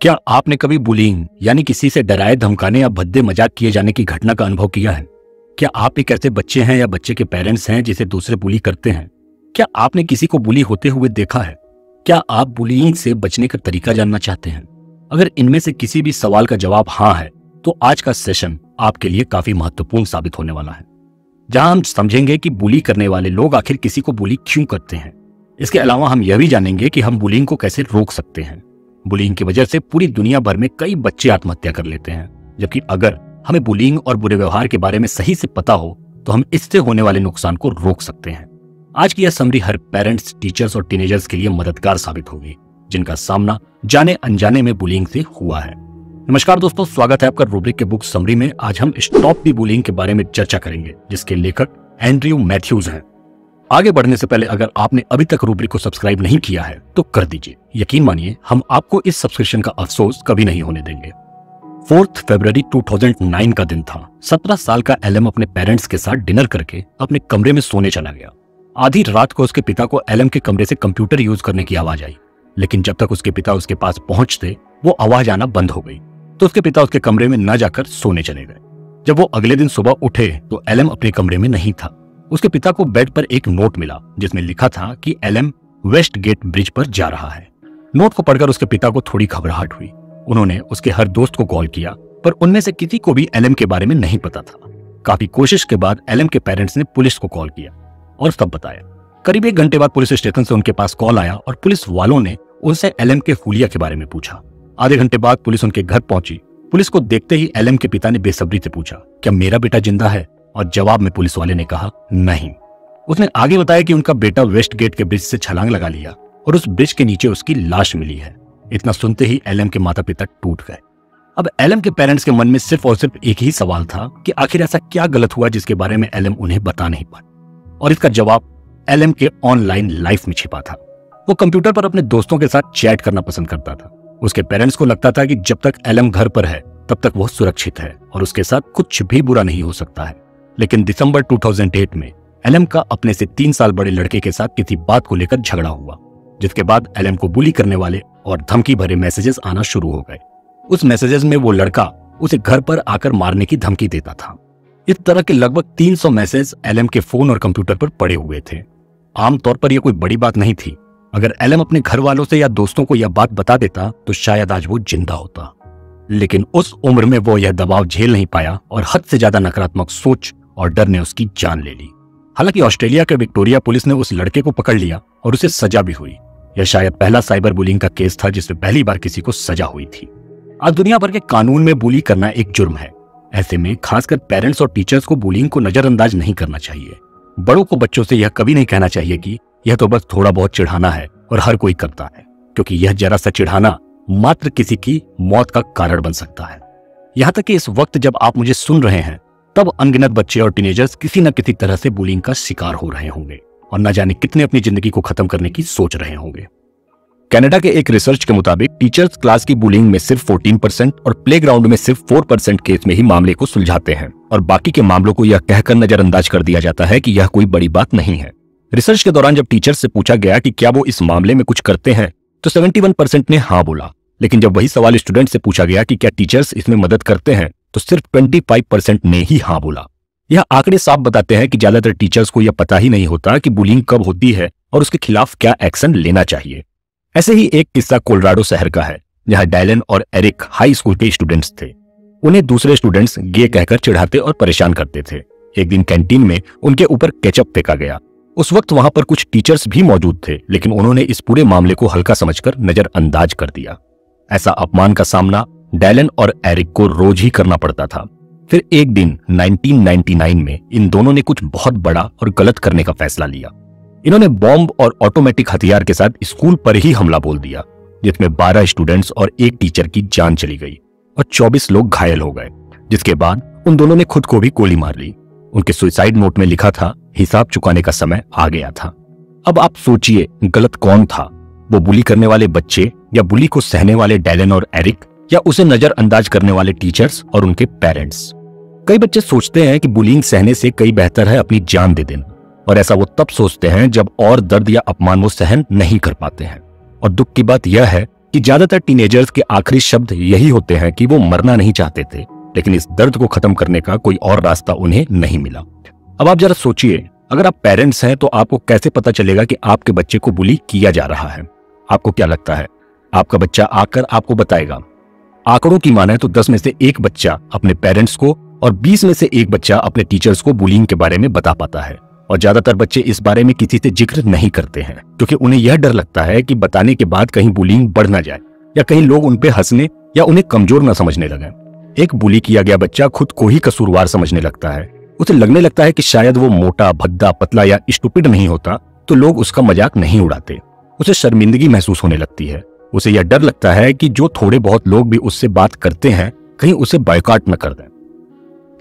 क्या आपने कभी बुलिंग यानी किसी से डराए धमकाने या भद्दे मजाक किए जाने की घटना का अनुभव किया है? क्या आप एक ऐसे बच्चे हैं या बच्चे के पेरेंट्स हैं जिसे दूसरे बुली करते हैं? क्या आपने किसी को बुली होते हुए देखा है? क्या आप बुलिंग से बचने का तरीका जानना चाहते हैं? अगर इनमें से किसी भी सवाल का जवाब हाँ है तो आज का सेशन आपके लिए काफी महत्वपूर्ण साबित होने वाला है, जहां हम समझेंगे कि बुली करने वाले लोग आखिर किसी को बुली क्यों करते हैं। इसके अलावा हम यह भी जानेंगे कि हम बुलिंग को कैसे रोक सकते हैं। बुलिंग की वजह से पूरी दुनिया भर में कई बच्चे आत्महत्या कर लेते हैं, जबकि अगर हमें बुलिंग और बुरे व्यवहार के बारे में सही से पता हो तो हम इससे होने वाले नुकसान को रोक सकते हैं। आज की यह समरी हर पेरेंट्स, टीचर्स और टीनेजर्स के लिए मददगार साबित होगी जिनका सामना जाने अनजाने में बुलिंग से हुआ है। नमस्कार दोस्तों, स्वागत है आपका रूब्रिक के बुक समरी में। आज हम स्टॉप द बुलिंग के बारे में चर्चा करेंगे, जिसके लेखक एंड्रयू मैथ्यूज हैं। आगे बढ़ने से पहले अगर आपने अभी तक रूब्रिक को सब्सक्राइब नहीं किया है तो कर दीजिए। यकीन मानिए हम आपको इस सब्सक्रिप्शन का अफसोस कभी नहीं होने देंगे। 4 फरवरी 2009 का दिन था। 17 साल का एलएम अपने पेरेंट्स के साथ डिनर करके अपने कमरे में सोने चला गया। आधी रात को उसके पिता को एलएम के कमरे से कंप्यूटर यूज करने की आवाज आई, लेकिन जब तक उसके पिता उसके पास पहुंचते वो आवाज आना बंद हो गई, तो उसके पिता उसके कमरे में न जाकर सोने चले गए। जब वो अगले दिन सुबह उठे तो एलएम अपने कमरे में नहीं था। उसके पिता को बेड पर एक नोट मिला जिसमें लिखा था कि एलएम वेस्ट गेट ब्रिज पर जा रहा है। नोट को पढ़कर उसके पिता को थोड़ी घबराहट हुई। उन्होंने उसके हर दोस्त को कॉल किया, पर उनमें से किसी को भी एलएम के बारे में नहीं पता था। काफी कोशिश के बाद एलएम के पेरेंट्स ने पुलिस को कॉल किया और सब बताया। करीब 1 घंटे बाद पुलिस स्टेशन से उनके पास कॉल आया और पुलिस वालों ने उनसे एलएम के हुलिया के बारे में पूछा। आधे घंटे बाद पुलिस उनके घर पहुंची। पुलिस को देखते ही एलएम के पिता ने बेसब्री से पूछा, क्या मेरा बेटा जिंदा है? और जवाब में पुलिस वाले ने कहा नहीं। उसने आगे बताया कि उनका बेटा वेस्ट गेट के ब्रिज से छलांग लगा लिया और उस ब्रिज के नीचे उसकी लाश मिली है। इतना सुनते ही एलएम के माता पिता टूट गए। अब एलएम के पेरेंट्स के मन में सिर्फ और सिर्फ एक ही सवाल था कि आखिर ऐसा क्या गलत हुआ जिसके बारे में एलएम उन्हें बता नहीं पाए, और इसका जवाब एलएम के ऑनलाइन लाइफ में छिपा था। वो कंप्यूटर पर अपने दोस्तों के साथ चैट करना पसंद करता था। उसके पेरेंट्स को लगता था कि जब तक एलएम घर पर है तब तक वो सुरक्षित है और उसके साथ कुछ भी बुरा नहीं हो सकता है। लेकिन दिसंबर 2008 में एलएम का अपने से 3 साल बड़े लड़के के साथ किसी बात को लेकर झगड़ा हुआ, जिसके बाद एलएम को बुली करने वाले और धमकी भरे मैसेजेस आना शुरू हो गए। उस मैसेजेस में वो लड़का उसे घर पर आकर मारने की धमकी देता था। इस तरह के लगभग 300 मैसेज एलएम के फोन और कंप्यूटर पर पड़े हुए थे। आमतौर पर यह कोई बड़ी बात नहीं थी। अगर एलएम अपने घर वालों से या दोस्तों को यह बात बता देता तो शायद आज वो जिंदा होता, लेकिन उस उम्र में वो यह दबाव झेल नहीं पाया और हद से ज्यादा नकारात्मक सोच और डर ने उसकी जान ले ली। हालांकि ऑस्ट्रेलिया के विक्टोरिया पुलिस ने उस लड़के को पकड़ लिया और उसे सजा भी हुई। यह शायद पहला साइबर बुलिंग का केस था जिसमें पहली बार किसी को सजा हुई थी। आज दुनिया भर के कानून में बुली करना एक जुर्म है। ऐसे में खासकर पेरेंट्स और टीचर्स को बुलिंग को नजरअंदाज नहीं करना चाहिए। बड़ों को बच्चों से यह कभी नहीं कहना चाहिए कि यह तो बस थोड़ा बहुत चिढ़ाना है और हर कोई करता है, क्योंकि यह जरा सा चिढ़ाना मात्र किसी की मौत का कारण बन सकता है। यहां तक कि इस वक्त जब आप मुझे सुन रहे हैं तब अनगिनत बच्चे और टीनेजर्स किसी न किसी तरह से बुलिंग का शिकार हो रहे होंगे और न जाने कितने अपनी जिंदगी को खत्म करने की सोच रहे होंगे। कनाडा के एक रिसर्च के मुताबिक टीचर्स क्लास की बुलिंग में सिर्फ 14% और प्लेग्राउंड में सिर्फ 4% केस में ही मामले को सुलझाते हैं, और बाकी के मामलों को यह कहकर नजरअंदाज कर दिया जाता है कि यह कोई बड़ी बात नहीं है। रिसर्च के दौरान जब टीचर्स से पूछा गया कि क्या वो इस मामले में कुछ करते हैं तो 71% ने हाँ बोला, लेकिन जब वही सवाल स्टूडेंट से पूछा गया कि क्या टीचर्स इसमें मदद करते हैं तो सिर्फ 25% ने ही हाँ बोला। यह आंकड़े साफ बताते हैं कि ज्यादातर टीचर्स को यह पता ही नहीं होता कि बुलिंग कब होती है और उसके खिलाफ क्या एक्शन लेना चाहिए। ऐसे ही एक किस्सा कोलोराडो शहर का है, जहां डायलन और एरिक हाई स्कूल के स्टूडेंट्स थे। उन्हें दूसरे स्टूडेंट्स गे कहकर चिढ़ाते और परेशान करते थे। एक दिन कैंटीन में उनके ऊपर केचप फेंका गया। उस वक्त वहां पर कुछ टीचर्स भी मौजूद थे, लेकिन उन्होंने इस पूरे मामले को हल्का समझकर नजरअंदाज कर दिया। ऐसा अपमान का सामना डायलन और एरिक को रोज ही करना पड़ता था। फिर एक दिन 1999 में इन दोनों ने कुछ बहुत बड़ा और गलत करने का फैसला लिया। इन्होंने बॉम्ब और ऑटोमेटिक हथियार के साथ स्कूल पर ही हमला बोल दिया, जिसमें 12 स्टूडेंट्स और एक टीचर की जान चली गई और 24 लोग घायल हो गए। जिसके बाद उन दोनों ने खुद को भी गोली मार ली। उनके सुसाइड नोट में लिखा था, हिसाब चुकाने का समय आ गया था। अब आप सोचिए, गलत कौन था? वो बुली करने वाले बच्चे या बुली को सहने वाले डायलन और एरिक, या उसे नजरअंदाज करने वाले टीचर्स और उनके पेरेंट्स? कई बच्चे सोचते हैं कि बुलिंग सहने से कई बेहतर है अपनी जान दे देना, और ऐसा वो तब सोचते हैं जब और दर्द या अपमान वो सहन नहीं कर पाते हैं। और दुख की बात यह है कि ज्यादातर टीनेजर्स के आखिरी शब्द यही होते हैं कि वो मरना नहीं चाहते थे, लेकिन इस दर्द को खत्म करने का कोई और रास्ता उन्हें नहीं मिला। अब आप जरा सोचिए, अगर आप पेरेंट्स हैं तो आपको कैसे पता चलेगा कि आपके बच्चे को बुली किया जा रहा है? आपको क्या लगता है? आपका बच्चा आकर आपको बताएगा। आंकड़ों की माने तो 10 में से 1 बच्चा अपने पेरेंट्स को और 20 में से 1 बच्चा अपने टीचर्स को बुलिंग के बारे में बता पाता है। और ज्यादातर बच्चे इस बारे में किसी से जिक्र नहीं करते हैं, क्योंकि उन्हें यह डर लगता है कि बताने के बाद कहीं बुलिंग बढ़ ना जाए या कहीं लोग उन पे हंसने या उन्हें कमजोर न समझने लगे। एक बुली किया गया बच्चा खुद को ही कसूरवार समझने लगता है। उसे लगने लगता है कि शायद वो मोटा, भद्दा, पतला या स्टूपिड नहीं होता तो लोग उसका मजाक नहीं उड़ाते। उसे शर्मिंदगी महसूस होने लगती है। उसे यह डर लगता है कि जो थोड़े बहुत लोग भी उससे बात करते हैं कहीं उसे बायकॉट न कर दें।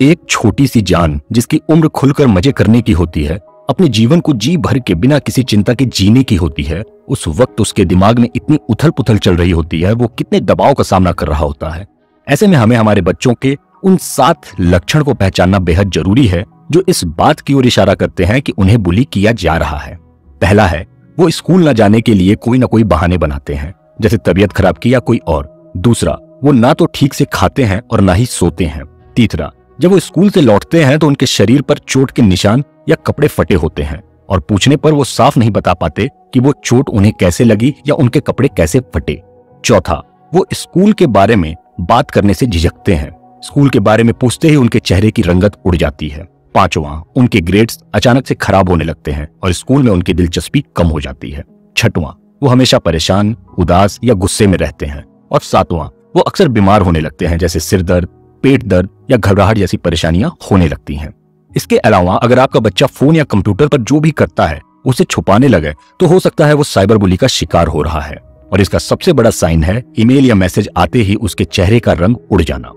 एक छोटी सी जान जिसकी उम्र खुलकर मजे करने की होती है, अपने जीवन को जी भर के बिना किसी चिंता के जीने की होती है, उस वक्त उसके दिमाग में इतनी उथल पुथल चल रही होती है, वो कितने दबाव का सामना कर रहा होता है। ऐसे में हमें हमारे बच्चों के उन 7 लक्षण को पहचानना बेहद जरूरी है जो इस बात की ओर इशारा करते हैं कि उन्हें बुली किया जा रहा है। पहला है, वो स्कूल न जाने के लिए कोई ना कोई बहाने बनाते हैं, जैसे तबीयत खराब की या कोई और। दूसरा, वो ना तो ठीक से खाते हैं और ना ही सोते हैं। तीसरा, जब वो स्कूल से लौटते हैं तो उनके शरीर पर चोट के निशान या कपड़े फटे होते हैं और पूछने पर वो साफ नहीं बता पाते कि वो चोट उन्हें कैसे लगी या उनके कपड़े कैसे फटे। चौथा, वो स्कूल के बारे में बात करने से झिझकते हैं। स्कूल के बारे में पूछते ही उनके चेहरे की रंगत उड़ जाती है। पांचवां, उनके ग्रेड्स अचानक से खराब होने लगते हैं और स्कूल में उनकी दिलचस्पी कम हो जाती है। छठवां, वो हमेशा परेशान, उदास या गुस्से में रहते हैं। और सातवां, वो अक्सर बीमार होने लगते हैं, जैसे सिर दर्द, पेट दर्द या घबराहट जैसी परेशानियां होने लगती हैं। इसके अलावा अगर आपका बच्चा फोन या कंप्यूटर पर जो भी करता है उसे छुपाने लगे तो हो सकता है वो साइबर बुली का शिकार हो रहा है। और इसका सबसे बड़ा साइन है ईमेल या मैसेज आते ही उसके चेहरे का रंग उड़ जाना।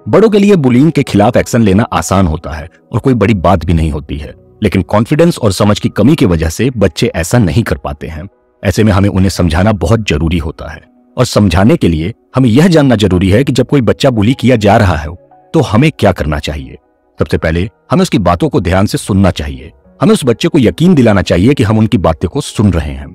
बड़ों के लिए बुलिंग के खिलाफ एक्शन लेना आसान होता है और कोई बड़ी बात भी नहीं होती है, लेकिन कॉन्फिडेंस और समझ की कमी की वजह से बच्चे ऐसा नहीं कर पाते हैं। ऐसे में हमें उन्हें समझाना बहुत जरूरी होता है। और समझाने के लिए हमें यह जानना जरूरी है कि जब कोई बच्चा बुली किया जा रहा है तो हमें क्या करना चाहिए। सबसे पहले हमें उसकी बातों को ध्यान से सुनना चाहिए। हमें उस बच्चे को यकीन दिलाना चाहिए कि हम उनकी बातें को सुन रहे हैं।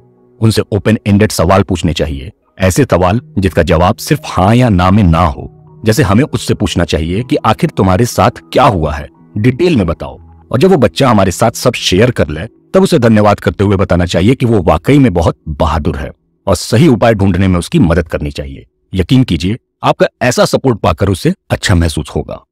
उनसे ओपन एंडेड सवाल पूछने चाहिए, ऐसे सवाल जिसका जवाब सिर्फ हाँ या ना में ना हो। जैसे हमें उससे पूछना चाहिए कि आखिर तुम्हारे साथ क्या हुआ है, डिटेल में बताओ। और जब वो बच्चा हमारे साथ सब शेयर कर ले तब उसे धन्यवाद करते हुए बताना चाहिए कि वो वाकई में बहुत बहादुर है और सही उपाय ढूंढने में उसकी मदद करनी चाहिए। यकीन कीजिए, आपका ऐसा सपोर्ट पाकर उसे अच्छा महसूस होगा।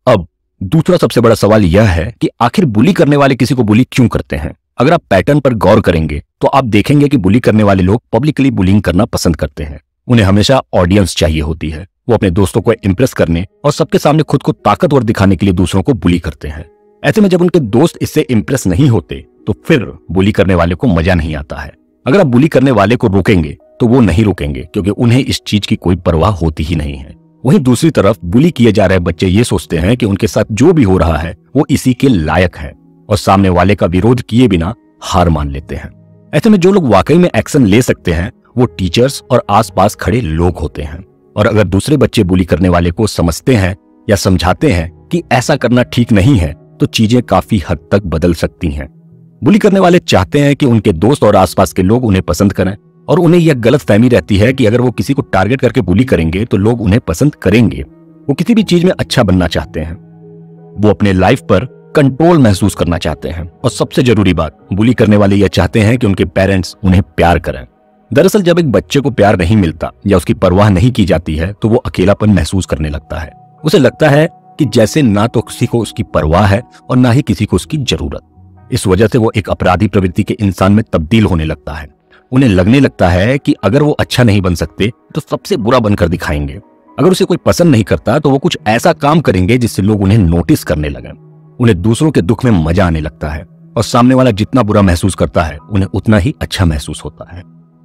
अब दूसरा सबसे बड़ा सवाल यह है कि आखिर बुली करने वाले किसी को बुली क्यों करते हैं। अगर आप पैटर्न पर गौर करेंगे तो आप देखेंगे कि बुली करने वाले लोग पब्लिकली बुलिंग करना पसंद करते हैं। उन्हें हमेशा ऑडियंस चाहिए होती है। वो अपने दोस्तों को इम्प्रेस करने और सबके सामने खुद को ताकतवर दिखाने के लिए दूसरों को बुली करते हैं। ऐसे में जब उनके दोस्त इससे इम्प्रेस नहीं होते तो फिर बुली करने वाले को मजा नहीं आता है। अगर आप बुली करने वाले को रोकेंगे तो वो नहीं रुकेंगे, क्योंकि उन्हें इस चीज की कोई परवाह होती ही नहीं है। वहीं दूसरी तरफ बुली किए जा रहे बच्चे ये सोचते हैं कि उनके साथ जो भी हो रहा है वो इसी के लायक है और सामने वाले का विरोध किए बिना हार मान लेते हैं। ऐसे में जो लोग वाकई में एक्शन ले सकते हैं वो टीचर्स और आसपास खड़े लोग होते हैं। और अगर दूसरे बच्चे बुली करने वाले को समझते हैं या समझाते हैं कि ऐसा करना ठीक नहीं है तो चीजें काफी हद तक बदल सकती हैं। बुली करने वाले चाहते हैं कि उनके दोस्त और आसपास के लोग उन्हें पसंद करें और उन्हें यह गलतफहमी रहती है कि अगर वो किसी को टारगेट करके बुली करेंगे तो लोग उन्हें पसंद करेंगे। वो किसी भी चीज में अच्छा बनना चाहते हैं। वो अपने लाइफ पर कंट्रोल महसूस करना चाहते हैं और सबसे जरूरी बात, बुली करने वाले यह चाहते हैं कि उनके पेरेंट्स उन्हें प्यार करें। दरअसल जब एक बच्चे को प्यार नहीं मिलता या उसकी परवाह नहीं की जाती है तो वो अकेलापन महसूस करने लगता है। उसे लगता है कि जैसे ना तो किसी को उसकी परवाह है और ना ही किसी को उसकी जरूरत। इस वजह से वो एक अपराधी प्रवृत्ति के इंसान में तब्दील होने लगता है। उन्हें लगने लगता है कि अगर वो अच्छा नहीं बन सकते तो सबसे बुरा बनकर दिखाएंगे। अगर उसे कोई पसंद नहीं करता तो वो कुछ ऐसा काम करेंगे जिससे लोग उन्हें नोटिस करने लगें। उन्हें दूसरों के दुख में मजा आने लगता है और सामने वाला जितना बुरा महसूस करता है उन्हें उतना ही अच्छा महसूस होता है।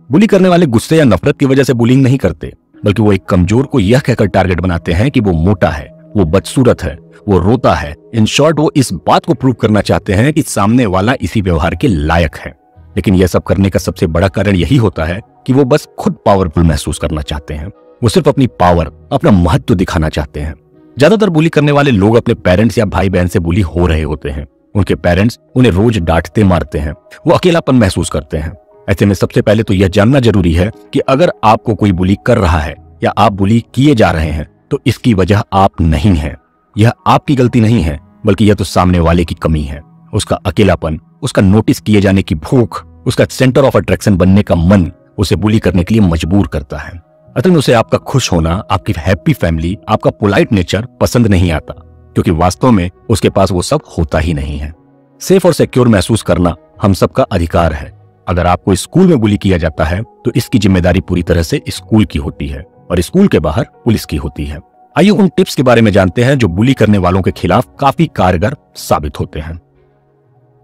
बुली करने वाले गुस्से या नफरत की वजह से बुलिंग नहीं करते, बल्कि वो एक कमजोर को यह कहकर टारगेट बनाते हैं कि वो मोटा है, वो बदसूरत है, वो रोता है। इन शॉर्ट वो इस बात को प्रूव करना चाहते हैं कि सामने वाला इसी व्यवहार के लायक है। लेकिन यह सब करने का सबसे बड़ा कारण यही होता है कि वो बस खुद पावरफुल महसूस करना चाहते हैं। वो सिर्फ अपनी पावर, अपना महत्व दिखाना चाहते हैं। ज्यादातर बुली करने वाले लोग अपने पेरेंट्स या भाई बहन से बुली हो रहे होते हैं। उनके पेरेंट्स उन्हें रोज डांटते मारते हैं। वो अकेलापन महसूस करते हैं। ऐसे में सबसे पहले तो यह जानना जरूरी है कि अगर आपको कोई बुली कर रहा है या आप बुली किए जा रहे हैं तो इसकी वजह आप नहीं है। यह आपकी गलती नहीं है, बल्कि यह तो सामने वाले की कमी है। उसका अकेलापन, उसका नोटिस किए जाने की भूख, उसका सेंटर ऑफ अट्रैक्शन बनने का मन उसे बुली करने के लिए मजबूर करता है। असल में उसे आपका खुश होना, आपकी हैप्पी फैमिली, आपका पोलाइट नेचर पसंद नहीं आता, क्योंकि वास्तव में उसके पास वो सब होता ही नहीं है। सेफ और सिक्योर महसूस करना हम सबका अधिकार है। अगर आपको स्कूल में बुली किया जाता है तो इसकी जिम्मेदारी पूरी तरह से स्कूल की होती है और स्कूल के बाहर पुलिस की होती है। आइए उन टिप्स के बारे में जानते हैं जो बुली करने वालों के खिलाफ काफी कारगर साबित होते हैं।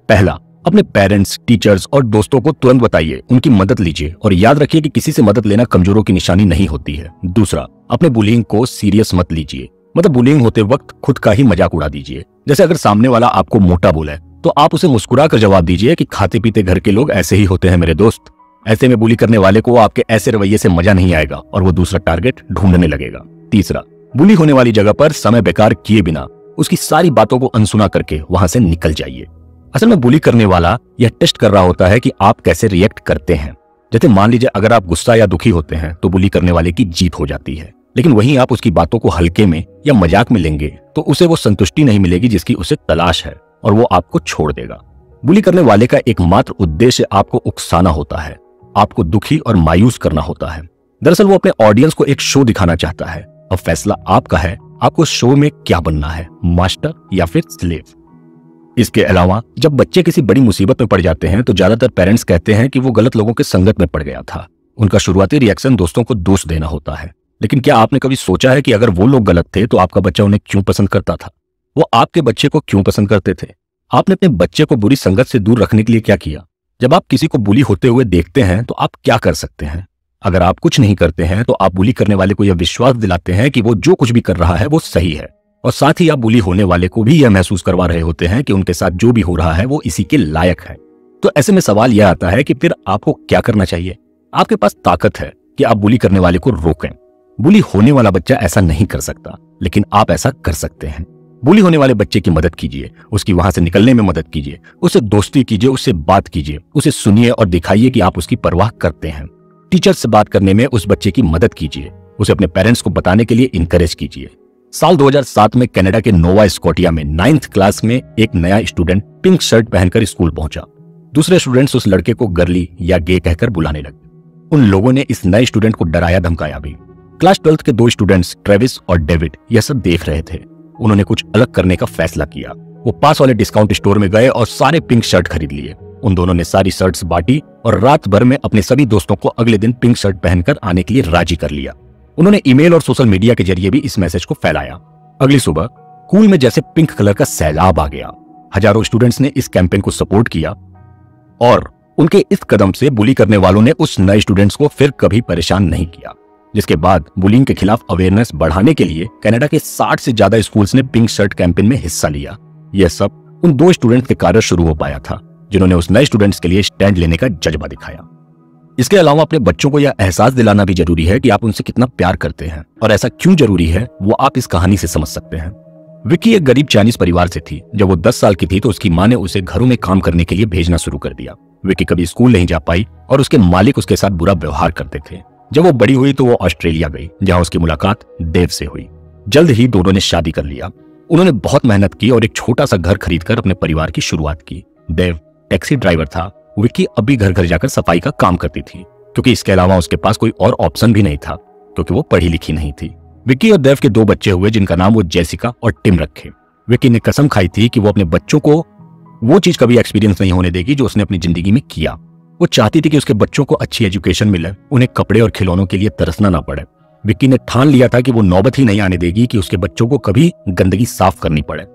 पहला, अपने पेरेंट्स, टीचर्स और दोस्तों को तुरंत बताइए, उनकी मदद लीजिए और याद रखिए कि किसी से मदद लेना कमजोरों की निशानी नहीं होती है। दूसरा, अपने बुलिंग को सीरियस मत लीजिए, मतलब बुलिंग होते वक्त खुद का ही मजाक उड़ा दीजिए। जैसे अगर सामने वाला आपको मोटा बोले तो आप उसे मुस्कुरा कर जवाब दीजिए कि खाते पीते घर के लोग ऐसे ही होते हैं मेरे दोस्त। ऐसे में बुली करने वाले को आपके ऐसे रवैये से मजा नहीं आएगा और वो दूसरा टारगेट ढूंढने लगेगा। तीसरा, बुली होने वाली जगह पर समय बेकार किए बिना उसकी सारी बातों को अनसुना करके वहां से निकल जाइए। असल में बुली करने वाला यह टेस्ट कर रहा होता है कि आप कैसे रिएक्ट करते हैं। जैसे मान लीजिए अगर आप गुस्सा या दुखी होते हैं तो बुली करने वाले की जीत हो जाती है, लेकिन वहीं आप उसकी बातों को हल्के में या मजाक में लेंगे तो उसे वो संतुष्टि नहीं मिलेगी जिसकी उसे तलाश है और वो आपको छोड़ देगा। बुली करने वाले का एकमात्र उद्देश्य आपको उकसाना होता है, आपको दुखी और मायूस करना होता है। दरअसल वो अपने ऑडियंस को एक शो दिखाना चाहता है। अब फैसला आपका है, आपको शो में क्या बनना है, मास्टर या फिर स्लेव। इसके अलावा जब बच्चे किसी बड़ी मुसीबत में पड़ जाते हैं तो ज्यादातर पेरेंट्स कहते हैं कि वो गलत लोगों के संगत में पड़ गया था। उनका शुरुआती रिएक्शन दोस्तों को दोष देना होता है, लेकिन क्या आपने कभी सोचा है कि अगर वो लोग गलत थे तो आपका बच्चा उन्हें क्यों पसंद करता था? वो आपके बच्चे को क्यों पसंद करते थे? आपने अपने बच्चे को बुरी संगत से दूर रखने के लिए क्या किया? जब आप किसी को बुली होते हुए देखते हैं तो आप क्या कर सकते हैं? अगर आप कुछ नहीं करते हैं तो आप बुली करने वाले को यह विश्वास दिलाते हैं कि वो जो कुछ भी कर रहा है वो सही है, और साथ ही आप बुली होने वाले को भी यह महसूस करवा रहे होते हैं कि उनके साथ जो भी हो रहा है वो इसी के लायक है। तो ऐसे में सवाल यह आता है कि फिर आपको क्या करना चाहिए? आपके पास ताकत है कि आप बुली करने वाले को रोकें। बुली होने वाला बच्चा ऐसा नहीं कर सकता, लेकिन आप ऐसा कर सकते हैं। बुली होने वाले बच्चे की मदद कीजिए, उसकी वहां से निकलने में मदद कीजिए, उससे दोस्ती कीजिए, उससे बात कीजिए, उसे सुनिए और दिखाइए कि आप उसकी परवाह करते हैं। टीचर से बात करने में उस बच्चे की मदद कीजिए, उसे अपने पेरेंट्स को बताने के लिए इनकरेज कीजिए। साल 2007 में कनाडा के नोवा स्कॉटिया में 9th क्लास में एक नया स्टूडेंट पिंक शर्ट पहनकर स्कूल पहुंचा। दूसरे स्टूडेंट्स उस लड़के को गर्ली या गे कहकर बुलाने लगे। उन लोगों ने इस नए स्टूडेंट को डराया धमकाया भी। क्लास 12th के 2 स्टूडेंट्स ट्रेविस और डेविड यह सब देख रहे थे। उन्होंने कुछ अलग करने का फैसला किया। वो पास वाले डिस्काउंट स्टोर में गए और सारे पिंक शर्ट खरीद लिए। उन दोनों ने सारी शर्ट्स बांटी और रात भर में अपने सभी दोस्तों को अगले दिन पिंक शर्ट पहनकर आने के लिए राजी कर लिया। उन्होंने ईमेल और सोशल मीडिया के जरिए भी इस मैसेज को फैलाया। अगली सुबह स्कूल में जैसे पिंक कलर का सैलाब आ गया। हजारों स्टूडेंट्स ने इस कैंपेन को सपोर्ट किया और उनके इस कदम से बुली करने वालों ने उस नए स्टूडेंट्स को फिर कभी परेशान नहीं किया। जिसके बाद बुलिंग के खिलाफ अवेयरनेस बढ़ाने के लिए कनाडा के 60 से ज्यादा स्कूल्स ने पिंक शर्ट कैंपेन में हिस्सा लिया। यह सब उन 2 स्टूडेंट्स के कारण शुरू हो पाया था जिन्होंने उस नए स्टूडेंट्स के लिए स्टैंड लेने का जज्बा दिखाया। इसके अलावा अपने बच्चों को यह एहसास दिलाना भी जरूरी है कि आप उनसे कितना प्यार करते हैं, और ऐसा क्यों जरूरी है वो आप इस कहानी से समझ सकते हैं। विक्की एक गरीब चाइनीज परिवार से थी। जब वो 10 साल की थी तो उसकी माँ ने उसे घरों में काम करने के लिए भेजना शुरू कर दिया। विक्की कभी स्कूल नहीं जा पाई और उसके मालिक उसके साथ बुरा व्यवहार करते थे। जब वो बड़ी हुई तो वो ऑस्ट्रेलिया गई, जहां उसकी मुलाकात देव से हुई। जल्द ही दोनों ने शादी कर लिया। उन्होंने बहुत मेहनत की और एक छोटा सा घर खरीदकर अपने परिवार की शुरुआत की। देव टैक्सी ड्राइवर था। विक्की अब भी घर घर जाकर सफाई का काम करती थी, क्योंकि इसके अलावा उसके पास कोई और ऑप्शन भी नहीं था, क्योंकि वो पढ़ी लिखी नहीं थी। विक्की और देव के 2 बच्चे हुए जिनका नाम वो जेसिका और टिम रखे। विक्की ने कसम खाई थी कि वो अपने बच्चों को वो चीज कभी एक्सपीरियंस नहीं होने देगी जो उसने अपनी जिंदगी में किया। वो चाहती थी कि उसके बच्चों को अच्छी एजुकेशन मिले, उन्हें कपड़े और खिलौनों के लिए तरसना ना पड़े। विक्की ने ठान लिया था कि वो नौबत ही नहीं आने देगी कि उसके बच्चों को कभी गंदगी साफ करनी पड़े।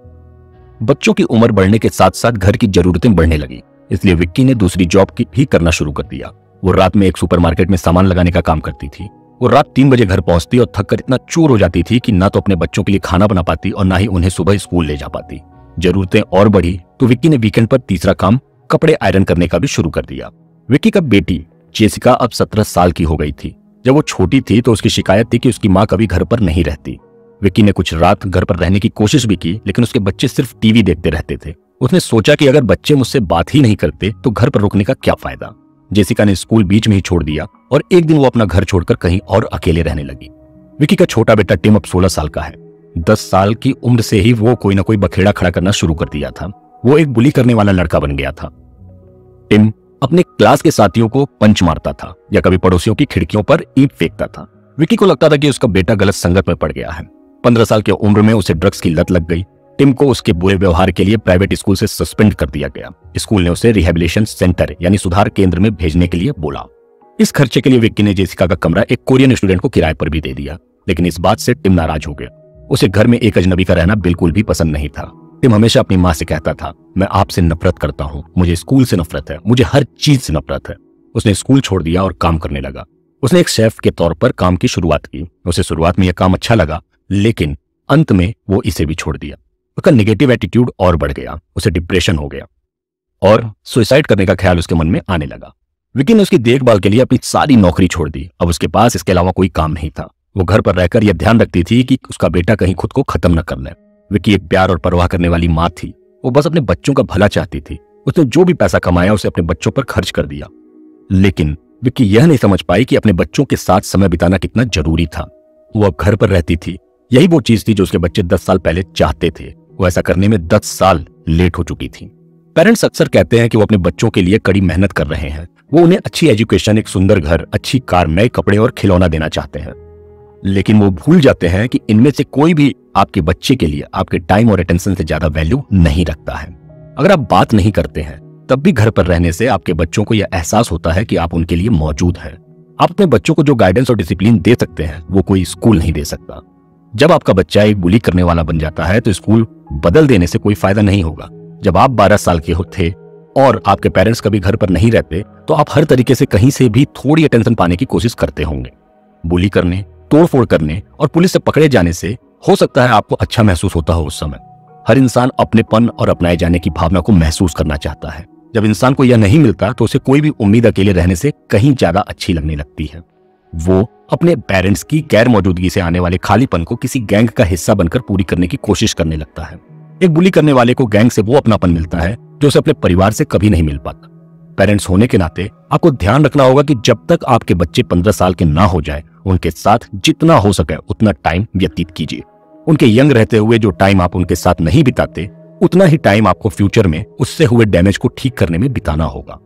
बच्चों की उम्र बढ़ने के साथ साथ घर की जरूरतें बढ़ने लगी, इसलिए विक्की ने दूसरी जॉब भी करना शुरू कर दिया। वो रात में एक सुपरमार्केट में सामान लगाने का काम करती थी। वो रात 3 बजे घर पहुंचती और थक कर इतना चूर हो जाती थी कि ना तो अपने बच्चों के लिए खाना बना पाती और ना ही उन्हें सुबह स्कूल ले जा पाती। जरूरतें और बढ़ी तो विक्की ने वीकेंड पर तीसरा काम कपड़े आयरन करने का भी शुरू कर दिया। विक्की का बेटी जेसिका अब 17 साल की हो गई थी। जब वो छोटी थी तो उसकी शिकायत थी कि उसकी माँ कभी घर पर नहीं रहती। विक्की ने कुछ रात घर पर रहने की कोशिश भी की, लेकिन उसके बच्चे सिर्फ टीवी देखते रहते थे। उसने सोचा कि अगर बच्चे मुझसे बात ही नहीं करते तो घर पर रुकने का क्या फायदा। जेसिका ने स्कूल बीच में ही छोड़ दिया और एक दिन वो अपना घर छोड़कर कहीं और अकेले रहने लगी। विकी का छोटा बेटा टिम अब 16 साल का है। 10 साल की उम्र से ही वो कोई ना कोई बखेड़ा खड़ा करना शुरू कर दिया था। वो एक बुली करने वाला लड़का बन गया था। टिम अपने क्लास के साथियों को पंच मारता था या कभी पड़ोसियों की खिड़कियों पर ईंट फेंकता था। विकी को लगता था कि उसका बेटा गलत संगत में पड़ गया है। 15 साल की उम्र में उसे ड्रग्स की लत लग गई। टिम को उसके बुरे व्यवहार के लिए प्राइवेट स्कूल से सस्पेंड कर दिया गया। स्कूल ने उसे रिहेबिलिटेशन सेंटर यानी सुधार केंद्र में भेजने के लिए बोला। इस खर्चे के लिए विक्की ने जेसिका का कमरा एक कोरियन स्टूडेंट को किराए पर भी दे दिया, लेकिन इस बात से टिम नाराज हो गया। उसे घर में एक अजनबी का रहना बिल्कुल भी पसंद नहीं था। टिम हमेशा अपनी माँ से कहता था, मैं आपसे नफरत करता हूँ, मुझे स्कूल से नफरत है, मुझे हर चीज से नफरत है। उसने स्कूल छोड़ दिया और काम करने लगा। उसने एक शेफ के तौर पर काम की शुरुआत की। उसे शुरुआत में यह काम अच्छा लगा, लेकिन अंत में वो इसे भी छोड़ दिया। उसका नेगेटिव एटीट्यूड और बढ़ गया। उसे डिप्रेशन हो गया और सुसाइड करने का ख्याल उसके मन में आने लगा। विकी ने उसकी देखभाल के लिए अपनी सारी नौकरी छोड़ दी। अब उसके पास इसके अलावा कोई काम नहीं था। वो घर पर रहकर यह ध्यान रखती थी कि उसका बेटा कहीं खुद को खत्म न कर ले। विकी एक प्यार और परवाह करने वाली माँ थी। वो बस अपने बच्चों का भला चाहती थी। उसने जो भी पैसा कमाया उसे अपने बच्चों पर खर्च कर दिया, लेकिन विक्की यह नहीं समझ पाई कि अपने बच्चों के साथ समय बिताना कितना जरूरी था। वो अब घर पर रहती थी। यही वो चीज थी जो उसके बच्चे 10 साल पहले चाहते थे। वो ऐसा करने में 10 साल लेट हो चुकी थी। पेरेंट्स अक्सर कहते हैं कि वो अपने बच्चों के लिए कड़ी मेहनत कर रहे हैं। वो उन्हें अच्छी एजुकेशन, एक सुंदर घर, अच्छी कार, नए कपड़े और खिलौना देना चाहते हैं, लेकिन वो भूल जाते हैं कि इनमें से कोई भी आपके बच्चे के लिए आपके टाइम और अटेंशन से ज्यादा वैल्यू नहीं रखता है। अगर आप बात नहीं करते हैं तब भी घर पर रहने से आपके बच्चों को यह एहसास होता है कि आप उनके लिए मौजूद हैं। आप अपने बच्चों को जो गाइडेंस और डिसिप्लिन दे सकते हैं वो कोई स्कूल नहीं दे सकता। जब आपका बच्चा एक बुली करने वाला बन जाता है तो स्कूल बदल देने से कोई फायदा नहीं होगा। जब आप 12 साल के थे और आपके पेरेंट्स कभी घर पर नहीं रहते तो आप हर तरीके से कहीं से भी थोड़ी अटेंशन पाने की कोशिश करते होंगे। बुली करने, तोड़फोड़ करने और पुलिस से पकड़े जाने से हो सकता है आपको अच्छा महसूस होता हो उस समय। हर इंसान अपनेपन और अपनाए जाने की भावना को महसूस करना चाहता है। जब इंसान को यह नहीं मिलता तो उसे कोई भी उम्मीद अकेले रहने से कहीं ज्यादा अच्छी लगने लगती है। वो अपने पेरेंट्स की गैर मौजूदगी से आने वाले खालीपन को किसी गैंग का हिस्सा बनकर पूरी करने की कोशिश करने लगता है। एक बुली करने वाले को गैंग से वो अपनापन मिलता है जो उसे अपने परिवार से कभी नहीं मिल पाता। पेरेंट्स होने के नाते आपको ध्यान रखना होगा कि जब तक आपके बच्चे 15 साल के ना हो जाए उनके साथ जितना हो सके उतना टाइम व्यतीत कीजिए। उनके यंग रहते हुए जो टाइम आप उनके साथ नहीं बिताते उतना ही टाइम आपको फ्यूचर में उससे हुए डैमेज को ठीक करने में बिताना होगा।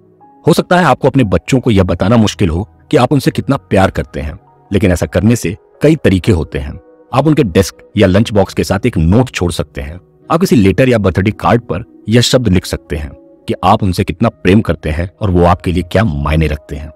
हो सकता है आपको अपने बच्चों को यह बताना मुश्किल हो कि आप उनसे कितना प्यार करते हैं, लेकिन ऐसा करने से कई तरीके होते हैं। आप उनके डेस्क या लंच बॉक्स के साथ एक नोट छोड़ सकते हैं। आप किसी लेटर या बर्थडे कार्ड पर यह शब्द लिख सकते हैं कि आप उनसे कितना प्रेम करते हैं और वो आपके लिए क्या मायने रखते हैं।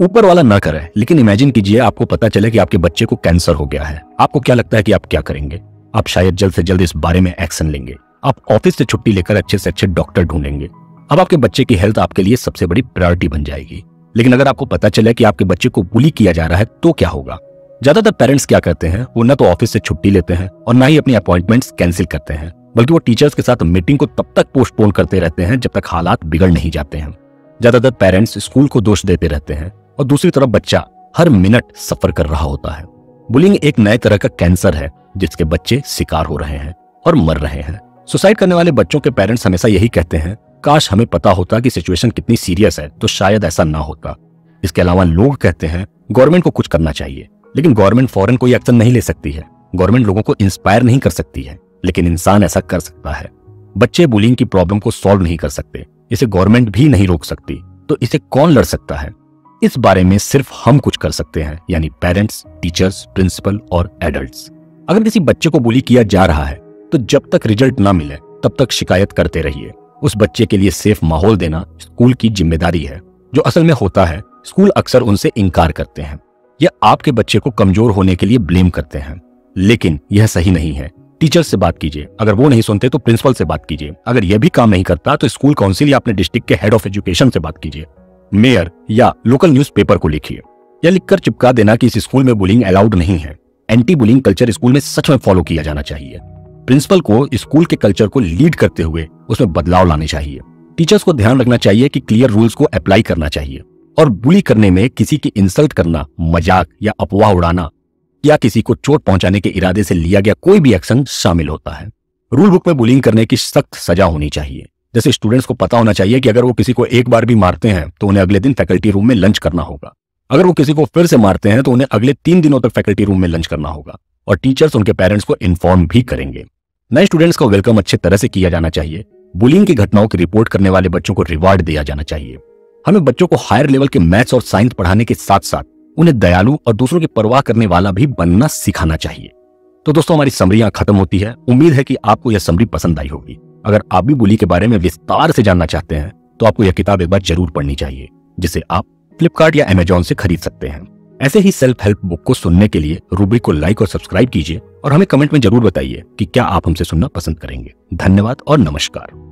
ऊपर वाला ना करे, लेकिन इमेजिन कीजिए आपको पता चले कि आपके बच्चे को कैंसर हो गया है। आपको क्या लगता है कि आप क्या करेंगे? आप शायद जल्द से जल्द इस बारे में एक्शन लेंगे। आप ऑफिस से छुट्टी लेकर अच्छे से अच्छे डॉक्टर ढूंढेंगे। अब आपके बच्चे की हेल्थ आपके लिए सबसे बड़ी प्रायोरिटी बन जाएगी। लेकिन अगर आपको पता चले कि आपके बच्चे को बुली किया जा रहा है तो क्या होगा? ज्यादातर पेरेंट्स क्या करते हैं, वो न तो ऑफिस से छुट्टी लेते हैं और ना ही अपनी अपॉइंटमेंट्स कैंसिल करते हैं, बल्कि वो टीचर्स के साथ मीटिंग को तब तक पोस्टपोन करते रहते हैं जब तक हालात बिगड़ नहीं जाते हैं। ज्यादातर पेरेंट्स स्कूल को दोष देते रहते हैं और दूसरी तरफ बच्चा हर मिनट सफर कर रहा होता है। बुलिंग एक नए तरह का कैंसर है जिसके बच्चे शिकार हो रहे हैं और मर रहे हैं। सुसाइड करने वाले बच्चों के पेरेंट्स हमेशा यही कहते हैं, काश हमें पता होता कि सिचुएशन कितनी सीरियस है तो शायद ऐसा ना होता। इसके अलावा लोग कहते हैं गवर्नमेंट को कुछ करना चाहिए, लेकिन गवर्नमेंट फौरन कोई एक्शन नहीं ले सकती है। गवर्नमेंट लोगों को इंस्पायर नहीं कर सकती है, लेकिन इंसान ऐसा कर सकता है। बच्चे बुलिंग की प्रॉब्लम को सॉल्व नहीं कर सकते, इसे गवर्नमेंट भी नहीं रोक सकती, तो इसे कौन लड़ सकता है? इस बारे में सिर्फ हम कुछ कर सकते हैं, यानी पेरेंट्स, टीचर्स, प्रिंसिपल और एडल्ट्स। अगर किसी बच्चे को बुली किया जा रहा है तो जब तक रिजल्ट ना मिले तब तक शिकायत करते रहिए। उस बच्चे के लिए सेफ माहौल देना स्कूल की जिम्मेदारी है। जो असल में होता है, स्कूल अक्सर उनसे इनकार करते हैं या आपके बच्चे को कमजोर होने के लिए ब्लेम करते हैं, लेकिन यह सही नहीं है। टीचर से बात कीजिए, अगर वो नहीं सुनते तो प्रिंसिपल से बात कीजिए, अगर यह भी काम नहीं करता तो स्कूल काउंसिल या अपने डिस्ट्रिक्ट के हेड ऑफ एजुकेशन से बात कीजिए, मेयर या लोकल न्यूज़पेपर को लिखिए या लिखकर चिपका देना कि इस स्कूल में बुलिंग अलाउड नहीं है। एंटी बुलिंग कल्चर स्कूल में सच में फॉलो किया जाना चाहिए। प्रिंसिपल को स्कूल के कल्चर को लीड करते हुए उसमें बदलाव लाने चाहिए। टीचर्स को ध्यान रखना चाहिए कि क्लियर रूल्स को अप्लाई करना चाहिए और बुली करने में किसी की इंसल्ट करना, मजाक या अफवाह उड़ाना या किसी को चोट पहुंचाने के इरादे से लिया गया कोई भी एक्शन शामिल होता है। रूल बुक में बुलिंग करने की सख्त सजा होनी चाहिए। जैसे स्टूडेंट्स को पता होना चाहिए कि अगर वो किसी को एक बार भी मारते हैं तो उन्हें अगले दिन फैकल्टी रूम में लंच करना होगा। अगर वो किसी को फिर से मारते हैं तो उन्हें अगले 3 दिनों तक फैकल्टी रूम में लंच करना होगा और टीचर्स उनके पेरेंट्स को इन्फॉर्म भी करेंगे। नए स्टूडेंट्स का वेलकम अच्छे तरह से किया जाना चाहिए। बुलिंग की घटनाओं की रिपोर्ट करने वाले बच्चों को रिवार्ड दिया जाना चाहिए। हमें बच्चों को हायर लेवल के मैथ्स और साइंस पढ़ाने के साथ साथ उन्हें दयालु और दूसरों की परवाह करने वाला भी बनना सिखाना चाहिए। तो दोस्तों, हमारी समरियां खत्म होती है। उम्मीद है कि आपको यह समरी पसंद आई होगी। अगर आप भी बुली के बारे में विस्तार से जानना चाहते हैं तो आपको यह किताब एक बार जरूर पढ़नी चाहिए, जिसे आप फ्लिपकार्ट या अमेजॉन से खरीद सकते हैं। ऐसे ही सेल्फ हेल्प बुक को सुनने के लिए रूब्रिक को लाइक और सब्सक्राइब कीजिए और हमें कमेंट में जरूर बताइए कि क्या आप हमसे सुनना पसंद करेंगे। धन्यवाद और नमस्कार।